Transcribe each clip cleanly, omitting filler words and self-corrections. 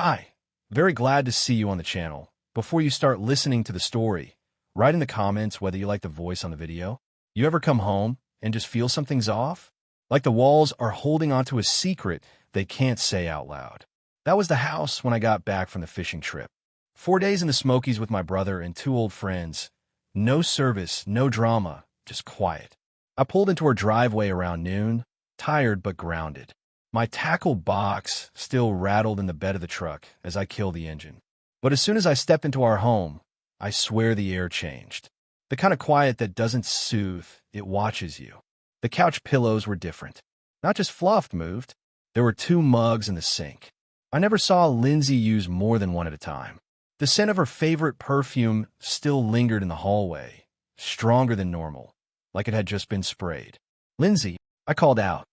Hi, very glad to see you on the channel. Before you start listening to the story, write in the comments whether you like the voice on the video. You ever come home and just feel something's off? Like the walls are holding onto a secret they can't say out loud. That was the house when I got back from the fishing trip. 4 days in the Smokies with my brother and 2 old friends. No service, no drama, just quiet. I pulled into our driveway around noon, tired but grounded. My tackle box still rattled in the bed of the truck as I killed the engine. But as soon as I stepped into our home, I swear the air changed. The kind of quiet that doesn't soothe, it watches you. The couch pillows were different. Not just fluff moved. There were 2 mugs in the sink. I never saw Lindsay use more than one at a time. The scent of her favorite perfume still lingered in the hallway, stronger than normal, like it had just been sprayed. "Lindsay," I called out.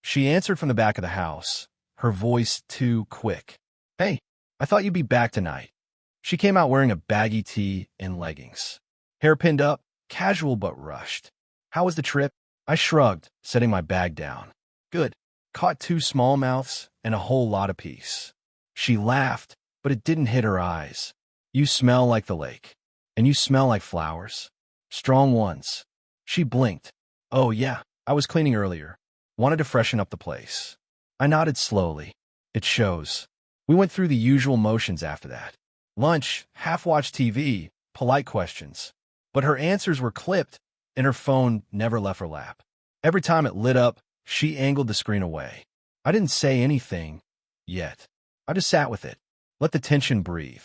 She answered from the back of the house, her voice too quick. "Hey, I thought you'd be back tonight." She came out wearing a baggy tee and leggings. Hair pinned up, casual but rushed. "How was the trip?" I shrugged, setting my bag down. "Good. Caught 2 smallmouths and a whole lot of peace." She laughed, but it didn't hit her eyes. "You smell like the lake. And you smell like flowers. Strong ones." She blinked. "Oh yeah, I was cleaning earlier. Wanted to freshen up the place." I nodded slowly. "It shows." We went through the usual motions after that. Lunch, half-watched TV, polite questions. But her answers were clipped, and her phone never left her lap. Every time it lit up, she angled the screen away. I didn't say anything, yet. I just sat with it, let the tension breathe.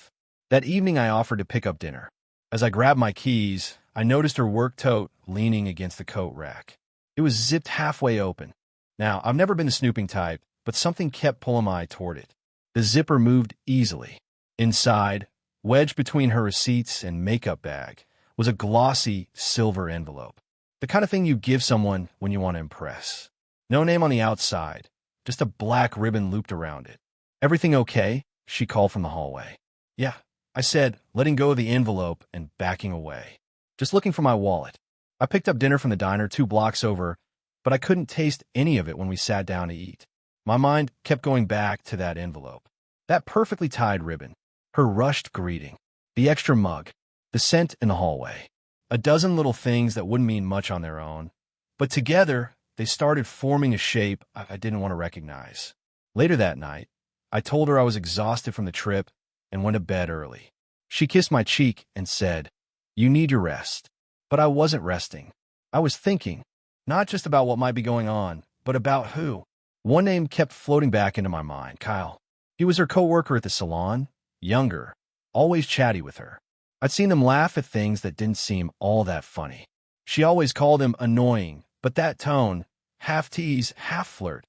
That evening I offered to pick up dinner. As I grabbed my keys, I noticed her work tote leaning against the coat rack. It was zipped halfway open. Now, I've never been the snooping type, but something kept pulling my eye toward it. The zipper moved easily. Inside, wedged between her receipts and makeup bag, was a glossy silver envelope. The kind of thing you give someone when you want to impress. No name on the outside, just a black ribbon looped around it. "Everything okay?" she called from the hallway. "Yeah," I said, letting go of the envelope and backing away. "Just looking for my wallet." I picked up dinner from the diner 2 blocks over, but I couldn't taste any of it when we sat down to eat. My mind kept going back to that envelope. That perfectly tied ribbon. Her rushed greeting. The extra mug. The scent in the hallway. A dozen little things that wouldn't mean much on their own. But together, they started forming a shape I didn't want to recognize. Later that night, I told her I was exhausted from the trip and went to bed early. She kissed my cheek and said, "You need your rest." But I wasn't resting. I was thinking, not just about what might be going on, but about who. One name kept floating back into my mind, Kyle. He was her coworker at the salon, younger, always chatty with her. I'd seen them laugh at things that didn't seem all that funny. She always called him annoying, but that tone, half tease, half flirt,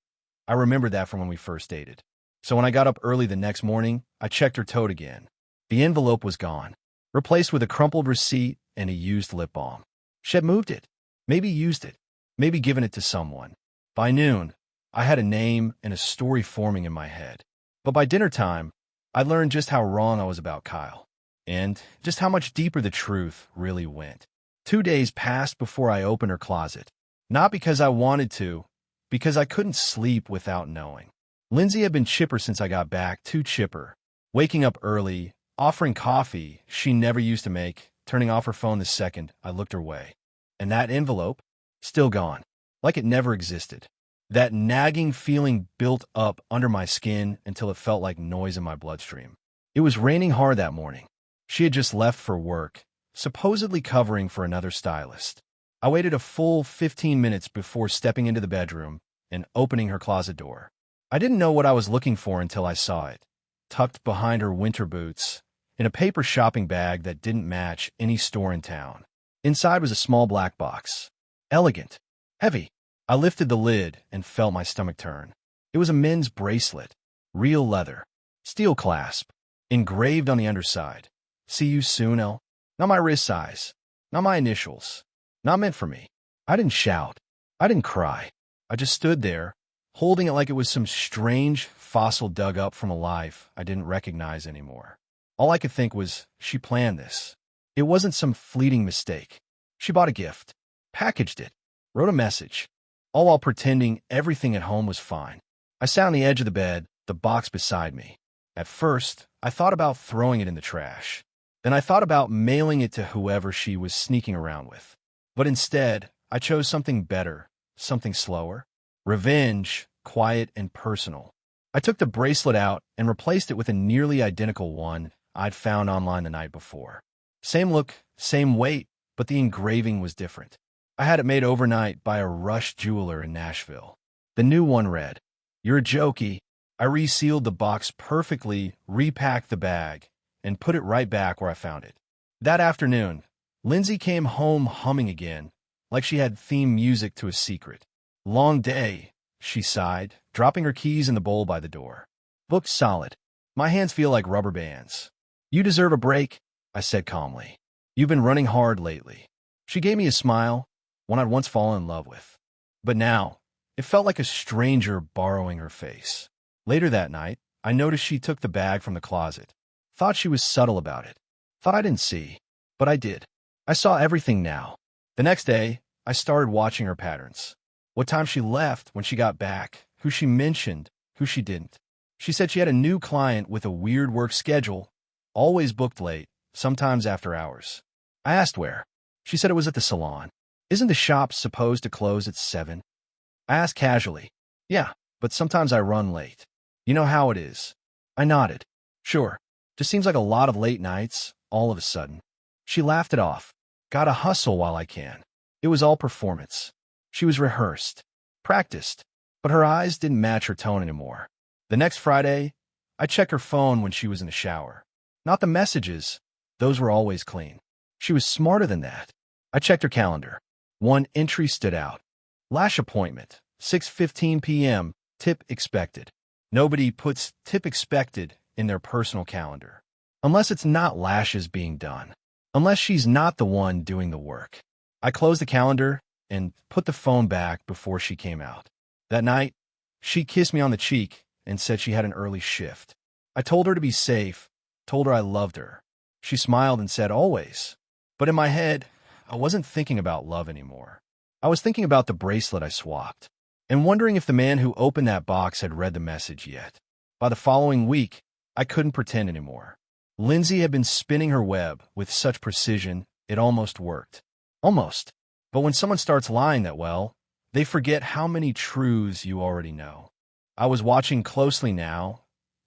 I remembered that from when we first dated. So when I got up early the next morning, I checked her tote again. The envelope was gone, replaced with a crumpled receipt and a used lip balm. She had moved it, maybe used it, maybe given it to someone. By noon, I had a name and a story forming in my head. But by dinner time, I learned just how wrong I was about Kyle, and just how much deeper the truth really went. 2 days passed before I opened her closet. Not because I wanted to, because I couldn't sleep without knowing. Lindsay had been chipper since I got back, too chipper. Waking up early, offering coffee she never used to make, turning off her phone the second I looked her way. And that envelope, still gone, like it never existed. That nagging feeling built up under my skin until it felt like noise in my bloodstream. It was raining hard that morning. She had just left for work, supposedly covering for another stylist. I waited a full 15 minutes before stepping into the bedroom and opening her closet door. I didn't know what I was looking for until I saw it, tucked behind her winter boots, in a paper shopping bag that didn't match any store in town. Inside was a small black box. Elegant. Heavy. I lifted the lid and felt my stomach turn. It was a men's bracelet. Real leather. Steel clasp. Engraved on the underside. "See you soon, L." Not my wrist size. Not my initials. Not meant for me. I didn't shout. I didn't cry. I just stood there, holding it like it was some strange fossil dug up from a life I didn't recognize anymore. All I could think was, she planned this. It wasn't some fleeting mistake. She bought a gift, packaged it, wrote a message, all while pretending everything at home was fine. I sat on the edge of the bed, the box beside me. At first, I thought about throwing it in the trash. Then I thought about mailing it to whoever she was sneaking around with. But instead, I chose something better, something slower. Revenge, quiet and personal. I took the bracelet out and replaced it with a nearly identical one I'd found online the night before. Same look, same weight, but the engraving was different. I had it made overnight by a Rush jeweler in Nashville. The new one read, "You're a jokey." I resealed the box perfectly, repacked the bag, and put it right back where I found it. That afternoon, Lindsay came home humming again, like she had theme music to a secret. "Long day," she sighed, dropping her keys in the bowl by the door. "Booked solid. My hands feel like rubber bands." "You deserve a break," I said calmly. "You've been running hard lately." She gave me a smile, one I'd once fallen in love with. But now, it felt like a stranger borrowing her face. Later that night, I noticed she took the bag from the closet. Thought she was subtle about it. Thought I didn't see. But I did. I saw everything now. The next day, I started watching her patterns. What time she left, when she got back, who she mentioned, who she didn't. She said she had a new client with a weird work schedule, always booked late, sometimes after hours. I asked where. She said it was at the salon. "Isn't the shop supposed to close at 7? I asked casually. "Yeah, but sometimes I run late. You know how it is." I nodded. "Sure. Just seems like a lot of late nights, all of a sudden." She laughed it off. "Gotta hustle while I can." It was all performance. She was rehearsed, practiced, but her eyes didn't match her tone anymore. The next Friday, I checked her phone when she was in the shower. Not the messages. Those were always clean. She was smarter than that. I checked her calendar. One entry stood out. Lash appointment, 6:15 p.m., tip expected. Nobody puts tip expected in their personal calendar. Unless it's not lashes being done. Unless she's not the one doing the work. I closed the calendar and put the phone back before she came out. That night, she kissed me on the cheek and said she had an early shift. I told her to be safe, told her I loved her. She smiled and said, "Always." But in my head, I wasn't thinking about love anymore. I was thinking about the bracelet I swapped, and wondering if the man who opened that box had read the message yet. By the following week, I couldn't pretend anymore. Lindsay had been spinning her web with such precision, it almost worked. Almost. But when someone starts lying that well, they forget how many truths you already know. I was watching closely now,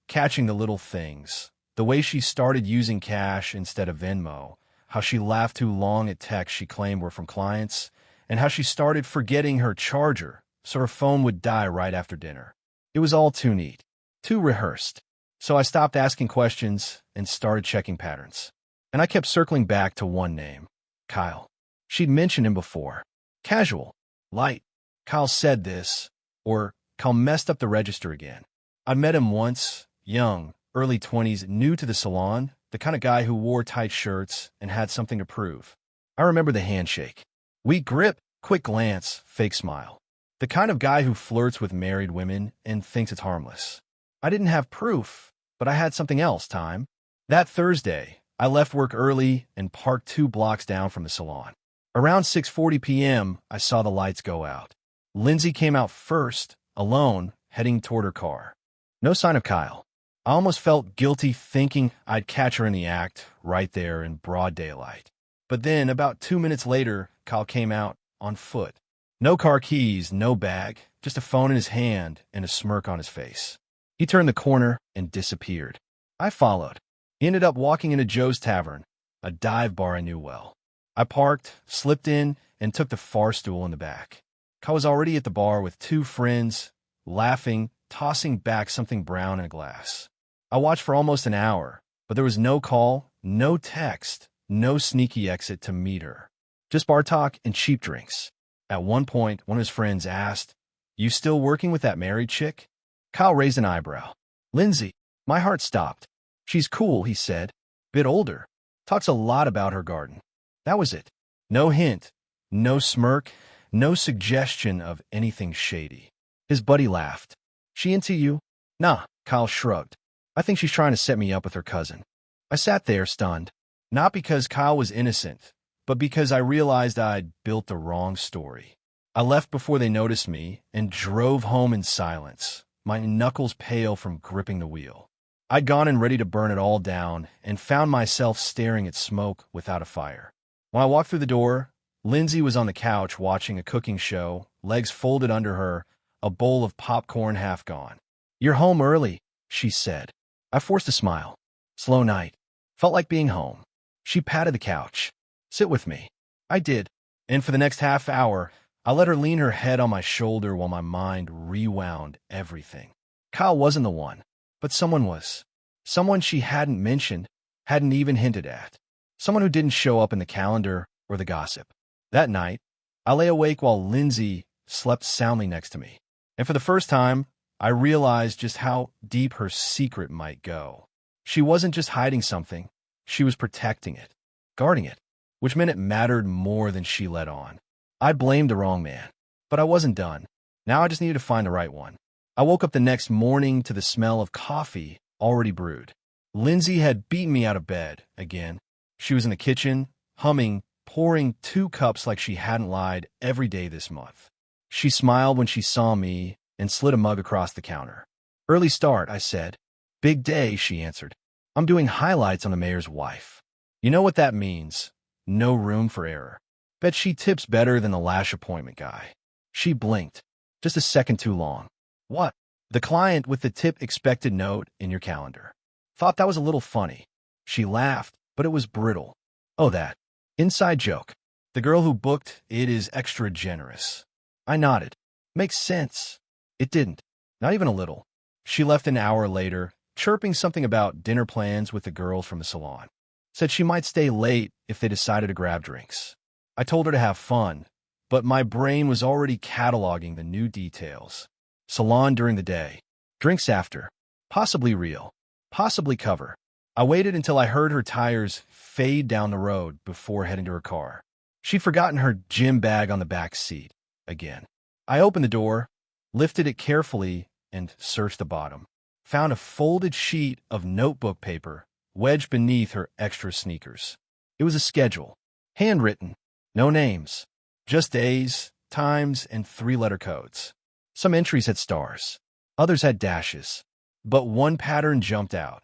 catching the little things. The way she started using cash instead of Venmo, how she laughed too long at texts she claimed were from clients, and how she started forgetting her charger so her phone would die right after dinner. It was all too neat, too rehearsed. So I stopped asking questions and started checking patterns. And I kept circling back to one name, Kyle. She'd mentioned him before. Casual, light. Kyle said this, or Kyle messed up the register again. I met him once, young, early 20s, new to the salon, the kind of guy who wore tight shirts and had something to prove. I remember the handshake. Weak grip, quick glance, fake smile. The kind of guy who flirts with married women and thinks it's harmless. I didn't have proof, but I had something else, time. That Thursday, I left work early and parked 2 blocks down from the salon. Around 6:40 p.m., I saw the lights go out. Lindsay came out first, alone, heading toward her car. No sign of Kyle. I almost felt guilty thinking I'd catch her in the act, right there in broad daylight. But then, about 2 minutes later, Kyle came out, on foot. No car keys, no bag, just a phone in his hand and a smirk on his face. He turned the corner and disappeared. I followed. He ended up walking into Joe's Tavern, a dive bar I knew well. I parked, slipped in, and took the far stool in the back. Kyle was already at the bar with 2 friends, laughing, tossing back something brown in a glass. I watched for almost an hour, but there was no call, no text, no sneaky exit to meet her. Just bar talk and cheap drinks. At one point, one of his friends asked, "You still working with that married chick?" Kyle raised an eyebrow. "Lindsay." My heart stopped. "She's cool," he said. "Bit older. Talks a lot about her garden." That was it. No hint, no smirk, no suggestion of anything shady. His buddy laughed. "She into you?" "Nah," Kyle shrugged. "I think she's trying to set me up with her cousin." I sat there stunned. Not because Kyle was innocent, but because I realized I'd built the wrong story. I left before they noticed me and drove home in silence, my knuckles pale from gripping the wheel. I'd gone in ready to burn it all down and found myself staring at smoke without a fire. When I walked through the door, Lindsay was on the couch watching a cooking show, legs folded under her, a bowl of popcorn half gone. "You're home early," she said. I forced a smile. "Slow night. Felt like being home." She patted the couch. "Sit with me." I did, and for the next half hour, I let her lean her head on my shoulder while my mind rewound everything. Kyle wasn't the one, but someone was. Someone she hadn't mentioned, hadn't even hinted at. Someone who didn't show up in the calendar or the gossip. That night, I lay awake while Lindsay slept soundly next to me. And for the first time, I realized just how deep her secret might go. She wasn't just hiding something, she was protecting it, guarding it, which meant it mattered more than she let on. I blamed the wrong man, but I wasn't done. Now I just needed to find the right one. I woke up the next morning to the smell of coffee already brewed. Lindsay had beaten me out of bed again. She was in the kitchen, humming, pouring 2 cups like she hadn't lied every day this month. She smiled when she saw me and slid a mug across the counter. "Early start," I said. "Big day," she answered. "I'm doing highlights on the mayor's wife. You know what that means. No room for error. Bet she tips better than the lash appointment guy." She blinked. Just a second too long. "What?" "The client with the tip expected note in your calendar." Thought that was a little funny. She laughed, but it was brittle. "Oh, that. Inside joke. The girl who booked it is extra generous." I nodded. "Makes sense." It didn't. Not even a little. She left an hour later, chirping something about dinner plans with the girls from the salon. Said she might stay late if they decided to grab drinks. I told her to have fun, but my brain was already cataloging the new details. Salon during the day. Drinks after. Possibly real. Possibly cover. I waited until I heard her tires fade down the road before heading to her car. She'd forgotten her gym bag on the back seat. Again. I opened the door, lifted it carefully, and searched the bottom. Found a folded sheet of notebook paper wedged beneath her extra sneakers. It was a schedule. Handwritten. No names. Just days, times, and 3-letter codes. Some entries had stars. Others had dashes. But one pattern jumped out.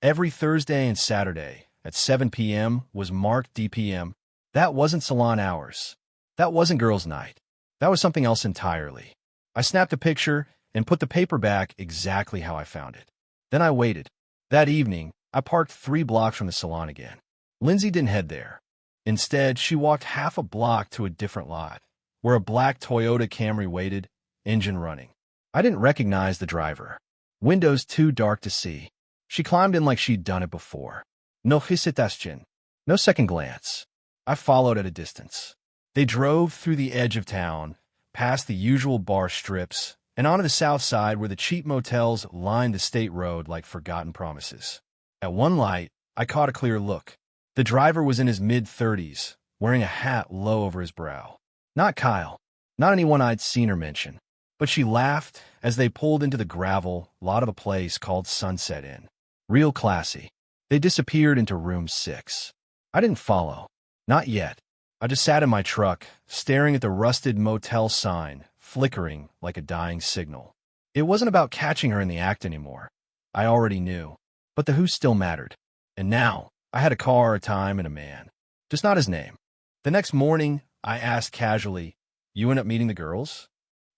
Every Thursday and Saturday at 7 p.m. was marked DPM. That wasn't salon hours. That wasn't girls' night. That was something else entirely. I snapped a picture and put the paper back exactly how I found it. Then I waited. That evening, I parked 3 blocks from the salon again. Lindsay didn't head there. Instead, she walked half a block to a different lot, where a black Toyota Camry waited, engine running. I didn't recognize the driver. Windows too dark to see. She climbed in like she'd done it before. No hesitation. No second glance. I followed at a distance. They drove through the edge of town, past the usual bar strips, and onto the south side where the cheap motels lined the state road like forgotten promises. At one light, I caught a clear look. The driver was in his mid-30s, wearing a hat low over his brow. Not Kyle. Not anyone I'd seen her mention. But she laughed as they pulled into the gravel lot of a place called Sunset Inn. Real classy. They disappeared into room 6. I didn't follow. Not yet. I just sat in my truck, staring at the rusted motel sign, flickering like a dying signal. It wasn't about catching her in the act anymore. I already knew. But the who still mattered. And now, I had a car, a time, and a man. Just not his name. The next morning, I asked casually, "You end up meeting the girls?"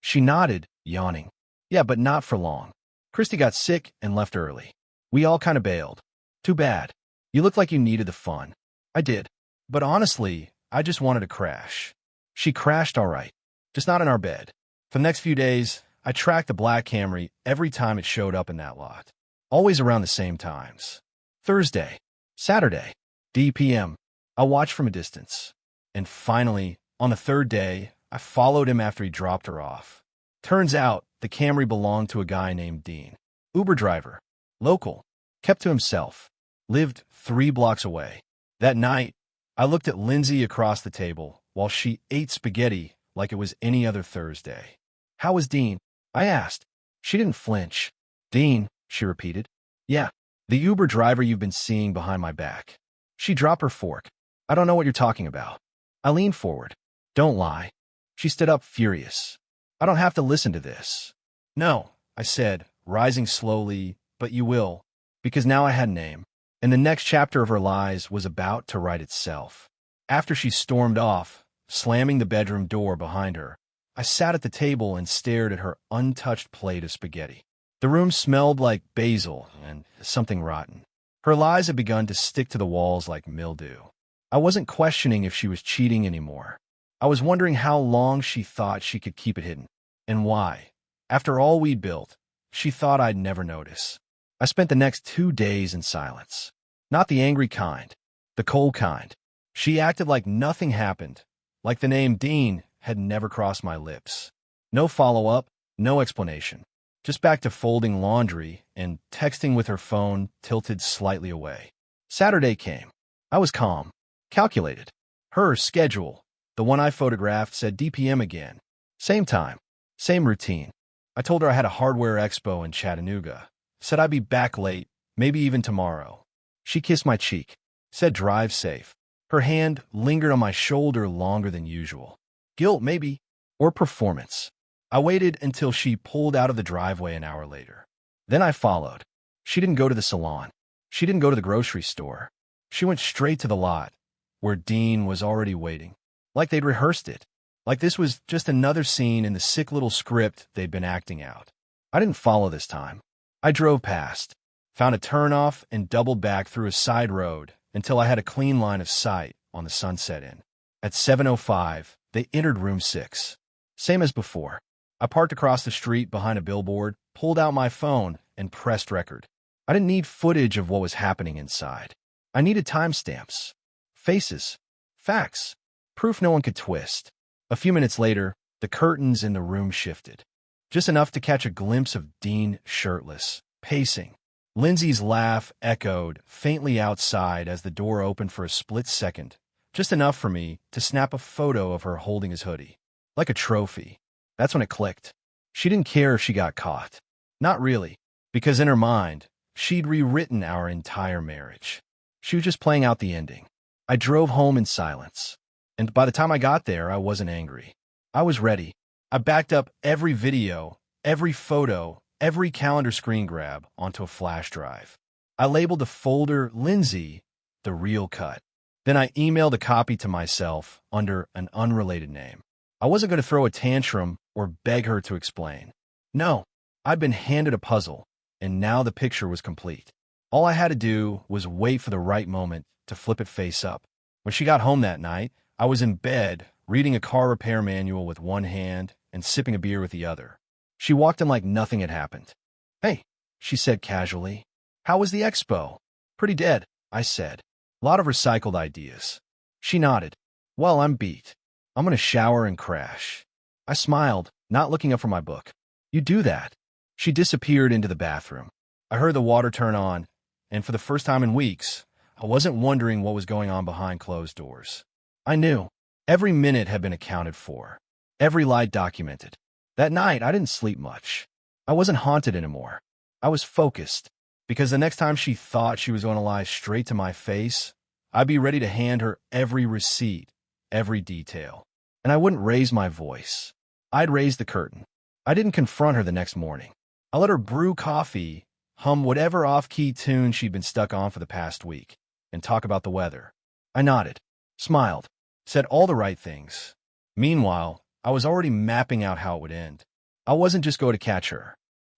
She nodded, yawning. "Yeah, but not for long. Christy got sick and left early. We all kind of bailed. Too bad. You looked like you needed the fun." I did. But honestly, I just wanted to crash. She crashed all right, just not in our bed. For the next few days, I tracked the black Camry every time it showed up in that lot. Always around the same times. Thursday, Saturday, DPM. I watched from a distance. And finally, on the 3rd day, I followed him after he dropped her off. Turns out, the Camry belonged to a guy named Dean. Uber driver. Local. Kept to himself. Lived 3 blocks away. That night, I looked at Lindsay across the table while she ate spaghetti like it was any other Thursday. "How was Dean?" I asked. She didn't flinch. "Dean," she repeated. "Yeah, the Uber driver you've been seeing behind my back." She dropped her fork. "I don't know what you're talking about." I leaned forward. "Don't lie." She stood up, furious. "I don't have to listen to this." "No," I said, rising slowly, "but you will." because now I had a name, and the next chapter of her lies was about to write itself. After she stormed off, slamming the bedroom door behind her, I sat at the table and stared at her untouched plate of spaghetti. The room smelled like basil and something rotten. Her lies had begun to stick to the walls like mildew. I wasn't questioning if she was cheating anymore. I was wondering how long she thought she could keep it hidden, and why, after all we'd built, she thought I'd never notice. I spent the next 2 days in silence. Not the angry kind, the cold kind. She acted like nothing happened, like the name Dean had never crossed my lips. No follow-up, no explanation. Just back to folding laundry and texting with her phone tilted slightly away. Saturday came. I was calm, calculated. Her schedule, the one I photographed, said DPM again. Same time, same routine. I told her I had a hardware expo in Chattanooga. Said I'd be back late, maybe even tomorrow. She kissed my cheek, said drive safe. Her hand lingered on my shoulder longer than usual. Guilt, maybe, or performance. I waited until she pulled out of the driveway an hour later. Then I followed. She didn't go to the salon. She didn't go to the grocery store. She went straight to the lot, where Dean was already waiting. Like they'd rehearsed it. Like this was just another scene in the sick little script they'd been acting out. I didn't follow this time. I drove past, found a turnoff, and doubled back through a side road until I had a clean line of sight on the Sunset Inn. At 7:05, they entered room 6. Same as before. I parked across the street behind a billboard, pulled out my phone, and pressed record. I didn't need footage of what was happening inside. I needed timestamps, faces, facts, proof no one could twist. A few minutes later, the curtains in the room shifted. Just enough to catch a glimpse of Dean shirtless, pacing. Lindsay's laugh echoed faintly outside as the door opened for a split second, just enough for me to snap a photo of her holding his hoodie. Like a trophy. That's when it clicked. She didn't care if she got caught. Not really, because in her mind, she'd rewritten our entire marriage. She was just playing out the ending. I drove home in silence, and by the time I got there, I wasn't angry. I was ready. I backed up every video, every photo, every calendar screen grab onto a flash drive. I labeled the folder Lindsay, the real cut. Then I emailed a copy to myself under an unrelated name. I wasn't going to throw a tantrum or beg her to explain. No, I'd been handed a puzzle, and now the picture was complete. All I had to do was wait for the right moment to flip it face up. When she got home that night, I was in bed, reading a car repair manual with one hand and sipping a beer with the other. She walked in like nothing had happened. "Hey," she said casually. "How was the expo?" "Pretty dead," I said. "A lot of recycled ideas." She nodded. "Well, I'm beat. I'm going to shower and crash." I smiled, not looking up from my book. "You do that." She disappeared into the bathroom. I heard the water turn on, and for the first time in weeks, I wasn't wondering what was going on behind closed doors. I knew. Every minute had been accounted for. Every lie documented. That night, I didn't sleep much. I wasn't haunted anymore. I was focused, because the next time she thought she was going to lie straight to my face, I'd be ready to hand her every receipt, every detail. And I wouldn't raise my voice. I'd raise the curtain. I didn't confront her the next morning. I let her brew coffee, hum whatever off-key tune she'd been stuck on for the past week, and talk about the weather. I nodded, smiled, said all the right things. Meanwhile, I was already mapping out how it would end. I wasn't just going to catch her.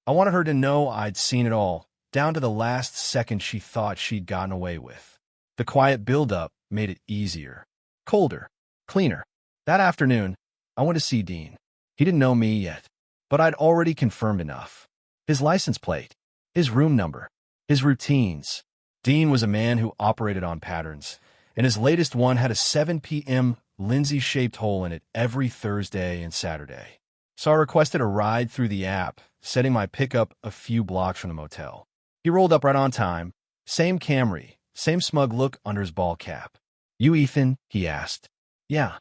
I wanted her to know I'd seen it all, down to the last second she thought she'd gotten away with. The quiet build-up made it easier. Colder. Cleaner. That afternoon, I went to see Dean. He didn't know me yet, but I'd already confirmed enough. His license plate, his room number, his routines. Dean was a man who operated on patterns, and his latest one had a 7 p.m. Lindsay-shaped hole in it every Thursday and Saturday. So I requested a ride through the app, setting my pickup a few blocks from the motel. He rolled up right on time. Same Camry, same smug look under his ball cap. "You Ethan?" he asked. "Yeah."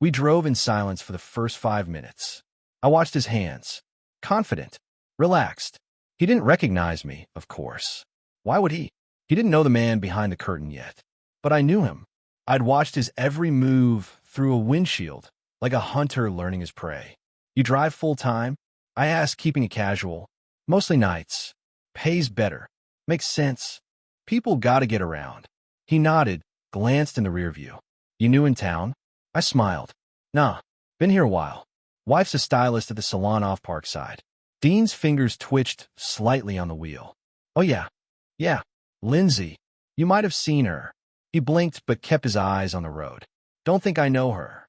We drove in silence for the first 5 minutes. I watched his hands. Confident. Relaxed. He didn't recognize me, of course. Why would he? He didn't know the man behind the curtain yet. But I knew him. I'd watched his every move through a windshield, like a hunter learning his prey. "You drive full-time?" I asked, keeping it casual. "Mostly nights. Pays better." Makes sense. People gotta get around. He nodded, glanced in the rear view. You new in town? I smiled. Nah, been here a while. Wife's a stylist at the salon off Parkside. Dean's fingers twitched slightly on the wheel. Oh yeah, Lindsay. You might have seen her. He blinked but kept his eyes on the road. Don't think I know her.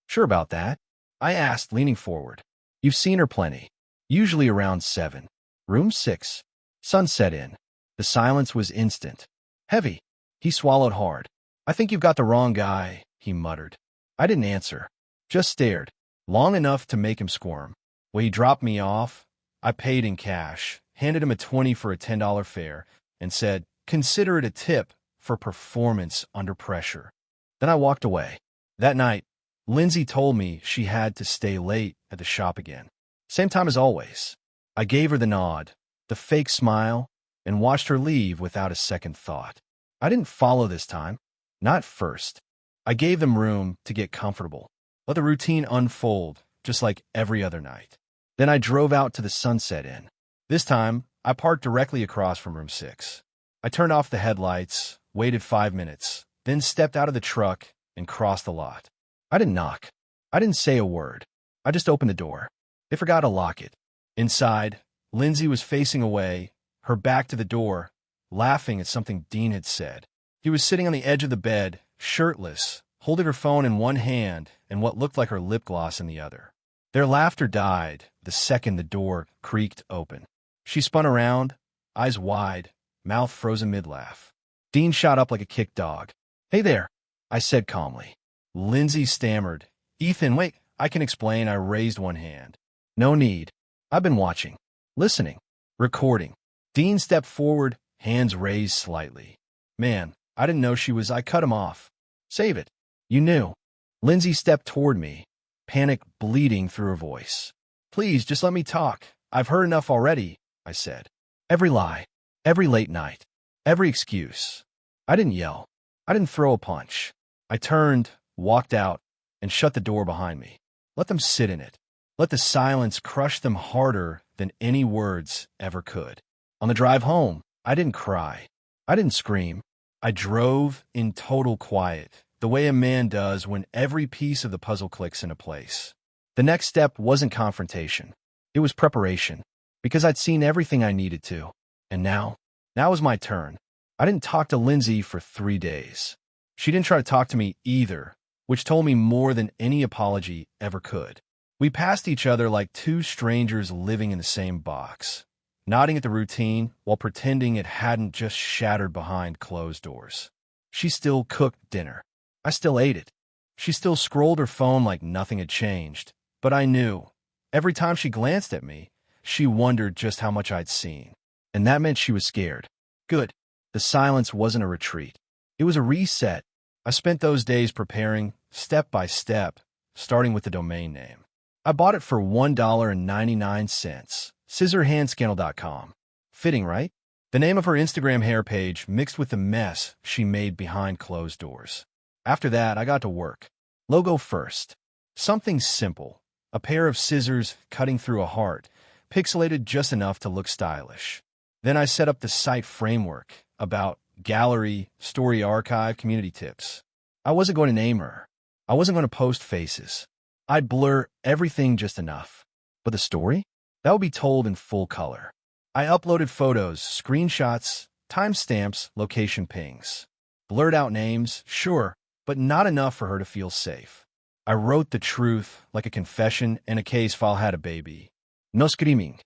Sure about that? I asked, leaning forward. You've seen her plenty. Usually around 7. Room 6. Sun set in. The silence was instant. Heavy. He swallowed hard. I think you've got the wrong guy, he muttered. I didn't answer. Just stared. Long enough to make him squirm. When he dropped me off, I paid in cash, handed him a 20 for a $10 fare, and said, consider it a tip for performance under pressure. Then I walked away. That night, Lindsay told me she had to stay late at the shop again. Same time as always. I gave her the nod, the fake smile, and watched her leave without a second thought. I didn't follow this time. Not first. I gave them room to get comfortable. Let the routine unfold, just like every other night. Then I drove out to the Sunset Inn. This time, I parked directly across from room 6. I turned off the headlights, waited 5 minutes, then stepped out of the truck and crossed the lot. I didn't knock. I didn't say a word. I just opened the door. They forgot to lock it. Inside, Lindsay was facing away, her back to the door, laughing at something Dean had said. He was sitting on the edge of the bed, shirtless, holding her phone in one hand and what looked like her lip gloss in the other. Their laughter died the second the door creaked open. She spun around, eyes wide, mouth frozen mid-laugh. Dean shot up like a kicked dog. Hey there, I said calmly. Lindsay stammered. Ethan, wait, I can explain. I raised one hand. No need. I've been watching, listening, recording. Dean stepped forward, hands raised slightly. Man, I didn't know she was. I cut him off. Save it. You knew. Lindsay stepped toward me, panic bleeding through her voice. Please, just let me talk. I've heard enough already, I said. Every lie, every late night, every excuse. I didn't yell. I didn't throw a punch. I turned, walked out, and shut the door behind me. Let them sit in it. Let the silence crush them harder than any words ever could. On the drive home, I didn't cry. I didn't scream. I drove in total quiet, the way a man does when every piece of the puzzle clicks into place. The next step wasn't confrontation. It was preparation, because I'd seen everything I needed to. And now was my turn. I didn't talk to Lindsay for 3 days. She didn't try to talk to me either, which told me more than any apology ever could. We passed each other like two strangers living in the same box, nodding at the routine while pretending it hadn't just shattered behind closed doors. She still cooked dinner. I still ate it. She still scrolled her phone like nothing had changed. But I knew, every time she glanced at me, she wondered just how much I'd seen. And that meant she was scared. Good. The silence wasn't a retreat. It was a reset. I spent those days preparing, step by step, starting with the domain name. I bought it for $1.99, scissorhandscandal.com. Fitting, right? The name of her Instagram hair page mixed with the mess she made behind closed doors. After that, I got to work. Logo first. Something simple. A pair of scissors cutting through a heart, pixelated just enough to look stylish. Then I set up the site framework about gallery, story archive, community tips. I wasn't going to name her. I wasn't going to post faces. I'd blur everything just enough. But the story? That would be told in full color. I uploaded photos, screenshots, timestamps, location pings. Blurred out names, sure, but not enough for her to feel safe. I wrote the truth like a confession and a case file had a baby. No screaming.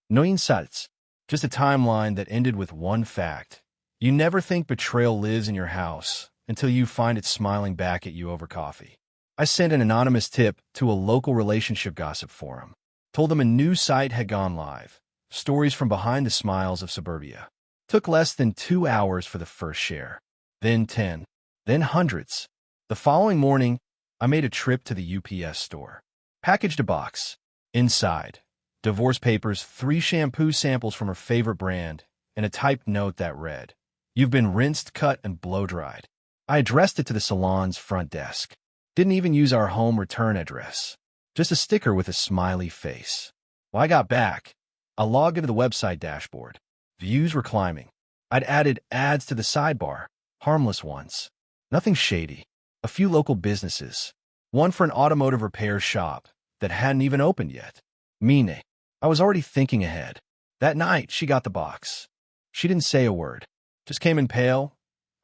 No insults. Just a timeline that ended with one fact. You never think betrayal lives in your house until you find it smiling back at you over coffee. I sent an anonymous tip to a local relationship gossip forum. Told them a new site had gone live. Stories from behind the smiles of suburbia. Took less than 2 hours for the first share. Then 10. Then hundreds. The following morning, I made a trip to the UPS store. Packaged a box. Inside, divorce papers, 3 shampoo samples from her favorite brand, and a typed note that read, "You've been rinsed, cut, and blow-dried." I addressed it to the salon's front desk. Didn't even use our home return address. Just a sticker with a smiley face. When I got back, I logged into the website dashboard. Views were climbing. I'd added ads to the sidebar, harmless ones. Nothing shady. A few local businesses. One for an automotive repair shop that hadn't even opened yet. Mine. I was already thinking ahead. That night, she got the box. She didn't say a word. Just came in pale,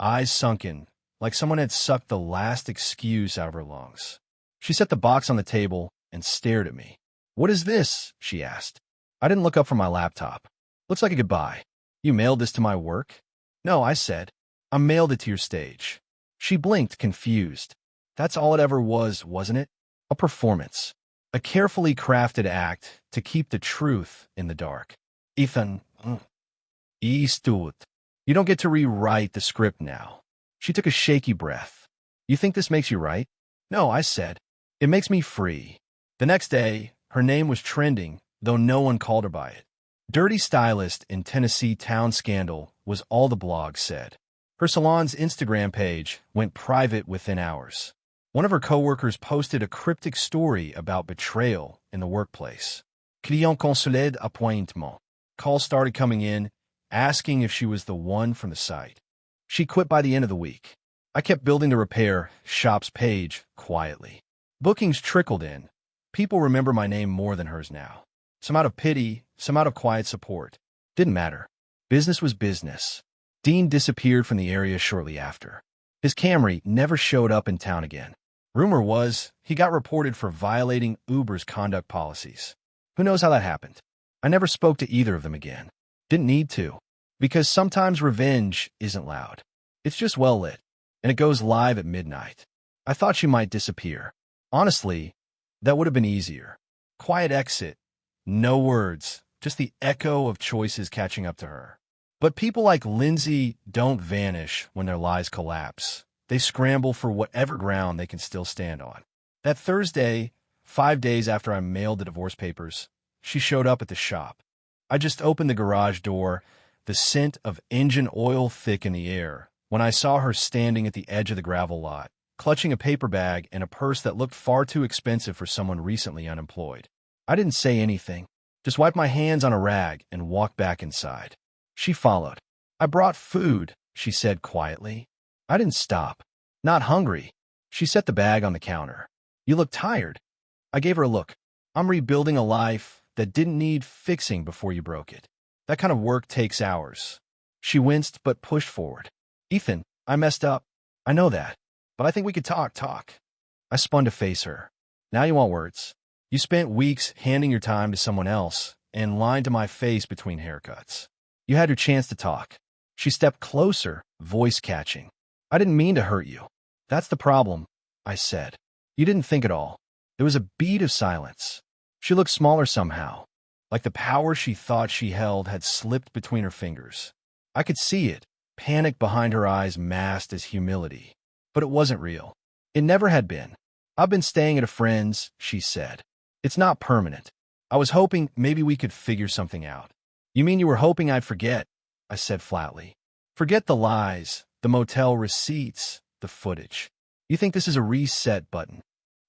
eyes sunken, like someone had sucked the last excuse out of her lungs. She set the box on the table and stared at me. "What is this?" she asked. I didn't look up from my laptop. "Looks like a goodbye. You mailed this to my work?" "No," I said. "I mailed it to your stage." She blinked, confused. That's all it ever was, wasn't it? A performance. A carefully crafted act to keep the truth in the dark. Ethan, Eastwood. You don't get to rewrite the script now. She took a shaky breath. "You think this makes you right?" "No," I said. "It makes me free." The next day, her name was trending, though no one called her by it. Dirty stylist in Tennessee town scandal was all the blog said. Her salon's Instagram page went private within hours. One of her coworkers posted a cryptic story about betrayal in the workplace. Client consolé appointement. Calls started coming in, asking if she was the one from the site. She quit by the end of the week. I kept building the repair shop's page quietly. Bookings trickled in. People remember my name more than hers now. Some out of pity, some out of quiet support. Didn't matter. Business was business. Dean disappeared from the area shortly after. His Camry never showed up in town again. Rumor was he got reported for violating Uber's conduct policies. Who knows how that happened? I never spoke to either of them again. Didn't need to. Because sometimes revenge isn't loud. It's just well lit. And it goes live at midnight. I thought she might disappear. Honestly, that would have been easier. Quiet exit. No words. Just the echo of choices catching up to her. But people like Lindsay don't vanish when their lies collapse. They scramble for whatever ground they can still stand on. That Thursday, 5 days after I mailed the divorce papers, she showed up at the shop. I just opened the garage door, the scent of engine oil thick in the air, when I saw her standing at the edge of the gravel lot, clutching a paper bag and a purse that looked far too expensive for someone recently unemployed. I didn't say anything, just wiped my hands on a rag and walked back inside. She followed. "I brought food," she said quietly. I didn't stop. "Not hungry." She set the bag on the counter. "You look tired." I gave her a look. "I'm rebuilding a life that didn't need fixing before you broke it. That kind of work takes hours." She winced but pushed forward. "Ethan, I messed up. I know that. But I think we could talk. I spun to face her. "Now you want words. You spent weeks handing your time to someone else and lying to my face between haircuts. You had your chance to talk." She stepped closer, voice catching. "I didn't mean to hurt you." "That's the problem," I said. "You didn't think at all." There was a beat of silence. She looked smaller somehow, like the power she thought she held had slipped between her fingers. I could see it, panic behind her eyes masked as humility. But it wasn't real. It never had been. "I've been staying at a friend's," she said. "It's not permanent. I was hoping maybe we could figure something out." "You mean you were hoping I'd forget?" I said flatly. "Forget the lies, the motel receipts, the footage. You think this is a reset button?"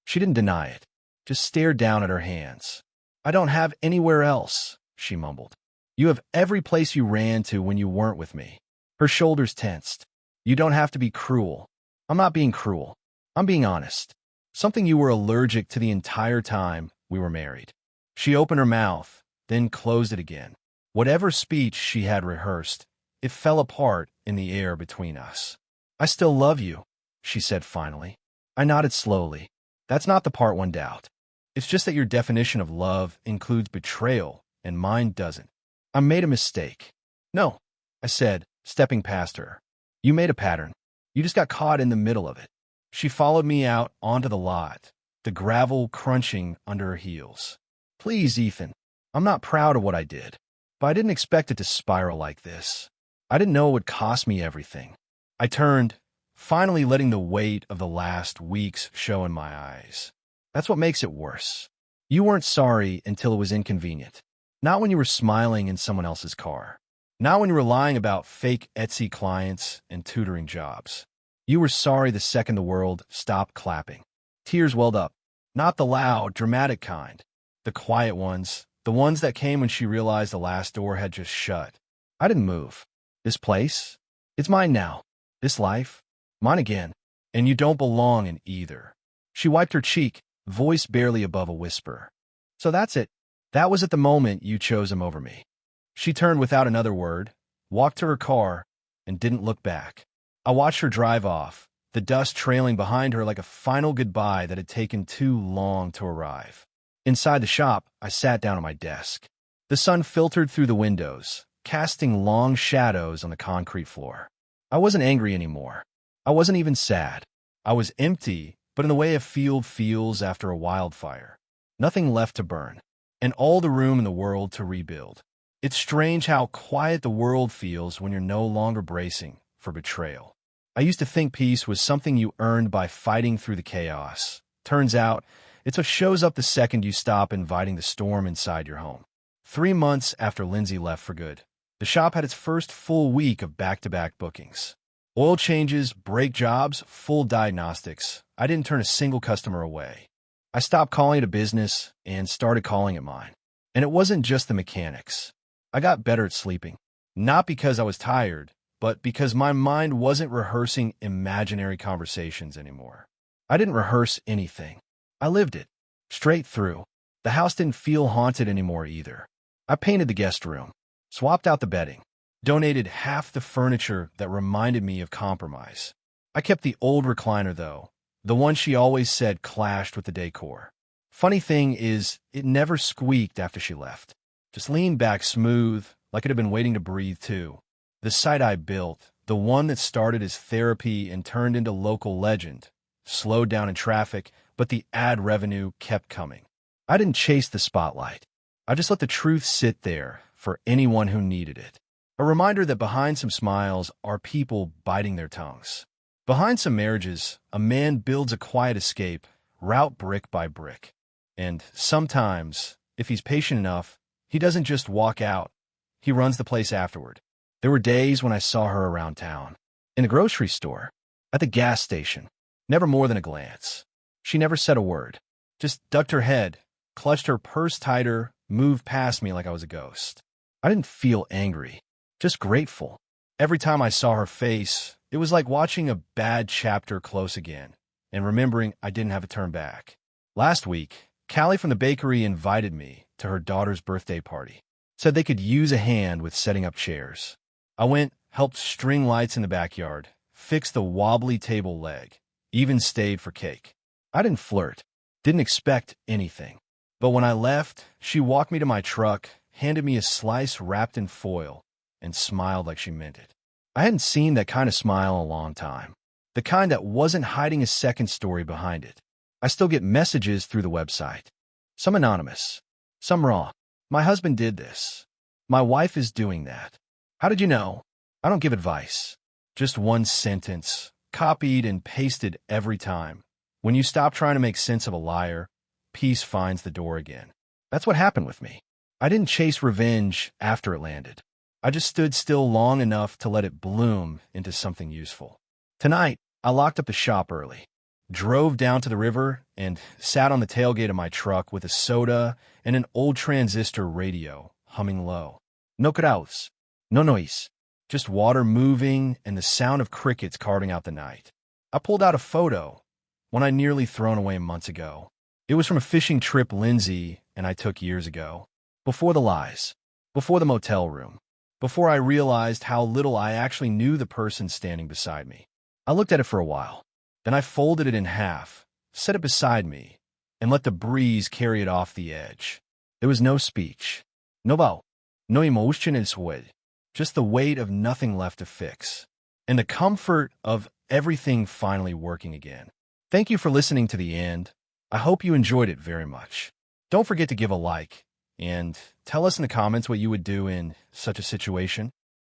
She didn't deny it, just stared down at her hands. "I don't have anywhere else," she mumbled. "You have every place you ran to when you weren't with me." Her shoulders tensed. "You don't have to be cruel." "I'm not being cruel. I'm being honest. Something you were allergic to the entire time we were married." She opened her mouth, then closed it again. Whatever speech she had rehearsed, it fell apart in the air between us. "I still love you," she said finally. I nodded slowly. "That's not the part one doubt. It's just that your definition of love includes betrayal, and mine doesn't. I made a mistake." "No," I said, stepping past her. "You made a pattern. You just got caught in the middle of it." She followed me out onto the lot, the gravel crunching under her heels. "Please, Ethan, I'm not proud of what I did, but I didn't expect it to spiral like this. I didn't know it would cost me everything." I turned, finally letting the weight of the last weeks show in my eyes. "That's what makes it worse. You weren't sorry until it was inconvenient. Not when you were smiling in someone else's car. Not when you were lying about fake Etsy clients and tutoring jobs. You were sorry the second the world stopped clapping." Tears welled up. Not the loud, dramatic kind. The quiet ones. The ones that came when she realized the last door had just shut. I didn't move. This place? It's mine now. This life? Mine again. And you don't belong in either. She wiped her cheek, voice barely above a whisper. So that's it. That was at the moment you chose him over me. She turned without another word, walked to her car, and didn't look back. I watched her drive off, the dust trailing behind her like a final goodbye that had taken too long to arrive. Inside the shop, I sat down at my desk. The sun filtered through the windows, casting long shadows on the concrete floor. I wasn't angry anymore. I wasn't even sad. I was empty, but in the way a field feels after a wildfire. Nothing left to burn, and all the room in the world to rebuild. It's strange how quiet the world feels when you're no longer bracing for betrayal. I used to think peace was something you earned by fighting through the chaos. Turns out, it's what shows up the second you stop inviting the storm inside your home. 3 months after Lindsay left for good, the shop had its first full week of back-to-back bookings. Oil changes, brake jobs, full diagnostics. I didn't turn a single customer away. I stopped calling it a business and started calling it mine. And it wasn't just the mechanics. I got better at sleeping. Not because I was tired, but because my mind wasn't rehearsing imaginary conversations anymore. I didn't rehearse anything. I lived it. Straight through. The house didn't feel haunted anymore either. I painted the guest room, swapped out the bedding, donated half the furniture that reminded me of compromise. I kept the old recliner, though, the one she always said clashed with the decor. Funny thing is, it never squeaked after she left. Just leaned back smooth, like it had been waiting to breathe too. The site I built, the one that started as therapy and turned into local legend, slowed down in traffic, but the ad revenue kept coming. I didn't chase the spotlight. I just let the truth sit there for anyone who needed it. A reminder that behind some smiles are people biting their tongues. Behind some marriages, a man builds a quiet escape, route brick by brick. And sometimes, if he's patient enough, he doesn't just walk out. He runs the place afterward. There were days when I saw her around town, in the grocery store, at the gas station, never more than a glance. She never said a word, just ducked her head, clutched her purse tighter, moved past me like I was a ghost. I didn't feel angry, just grateful. Every time I saw her face, it was like watching a bad chapter close again, and remembering I didn't have a turn back. Last week, Callie from the bakery invited me to her daughter's birthday party, said they could use a hand with setting up chairs. I went, helped string lights in the backyard, fixed the wobbly table leg, even stayed for cake. I didn't flirt, didn't expect anything. But when I left, she walked me to my truck, handed me a slice wrapped in foil, and smiled like she meant it. I hadn't seen that kind of smile in a long time, the kind that wasn't hiding a second story behind it. I still get messages through the website. Some anonymous, some raw. My husband did this. My wife is doing that. How did you know? I don't give advice. Just one sentence, copied and pasted every time. When you stop trying to make sense of a liar, peace finds the door again. That's what happened with me. I didn't chase revenge after it landed. I just stood still long enough to let it bloom into something useful. Tonight, I locked up the shop early, drove down to the river, and sat on the tailgate of my truck with a soda and an old transistor radio humming low. No carouse, no noise, just water moving and the sound of crickets carving out the night. I pulled out a photo, one I'd nearly thrown away months ago. It was from a fishing trip Lindsay and I took years ago. Before the lies, before the motel room, before I realized how little I actually knew the person standing beside me. I looked at it for a while. Then I folded it in half, set it beside me, and let the breeze carry it off the edge. There was no speech, no vow, no emotion in sweat, just the weight of nothing left to fix, and the comfort of everything finally working again. Thank you for listening to the end. I hope you enjoyed it very much. Don't forget to give a like, and tell us in the comments what you would do in such a situation.